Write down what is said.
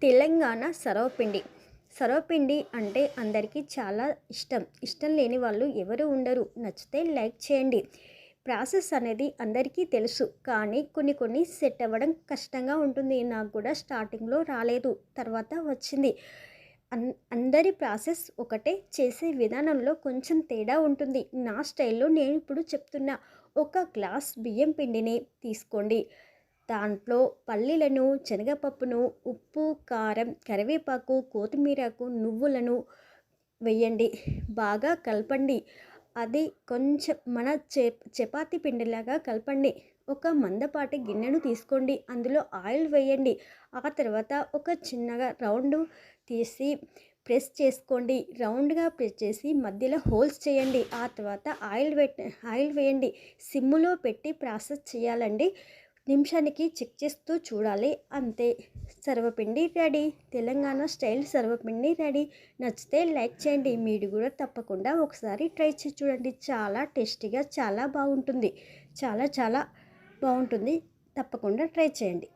తెలంగాణ సర్వపిండి. సర్వపిండి అంటే అందరికీ చాలా ఇష్టం. ఇష్టం లేని వాళ్ళు ఎవరు ఉండరు. నచ్చితే లైక్ చేయండి. ప్రాసెస్ అనేది అందరికీ తెలుసు. కానీ కొన్ని సెట్ అవ్వడం కష్టంగా ఉంటుంది. నాకు కూడా స్టార్టింగ్‌లో రాలేదు. తర్వాత వచ్చింది. అందరి ప్రాసెస్ ఒకటే. చేసే విధానంలో కొంచెం తేడా ఉంటుంది. నా స్టైల్‌లో నేను ఇప్పుడు చెప్తున్నా. ఒక గ్లాస్ బియ్యం పిండిని తీసుకోండి. దాంట్లో పల్లీలను, శనగపప్పును, ఉప్పు, కారం, కరివేపాకు, కొత్తిమీరకు, నువ్వులను వేయండి. బాగా కలపండి. అది కొంచెం మన చపాతీ పిండిలాగా కలపండి. ఒక మందపాటి గిన్నెను తీసుకోండి. అందులో ఆయిల్ వేయండి. ఆ తర్వాత ఒక చిన్నగా రౌండు తీసి ప్రెస్ చేసుకోండి. రౌండ్‌గా ప్రెస్ చేసి మధ్యలో హోల్స్ చేయండి. ఆ తర్వాత ఆయిల్ వేయండి. సిమ్‌లో పెట్టి ప్రాసెస్ చేయాలండి. నిమిషానికి చెక్ చేస్తూ చూడాలి. అంతే. సర్వపిండి రెడీ. తెలంగాణ స్టైల్ సర్వపిండి రెడీ. నచ్చితే లైక్ చేయండి. మీరు కూడా తప్పకుండా ఒకసారి ట్రై చేసి చూడండి. చాలా టేస్టీగా చాలా బాగుంటుంది. చాలా బాగుంటుంది. తప్పకుండా ట్రై చేయండి.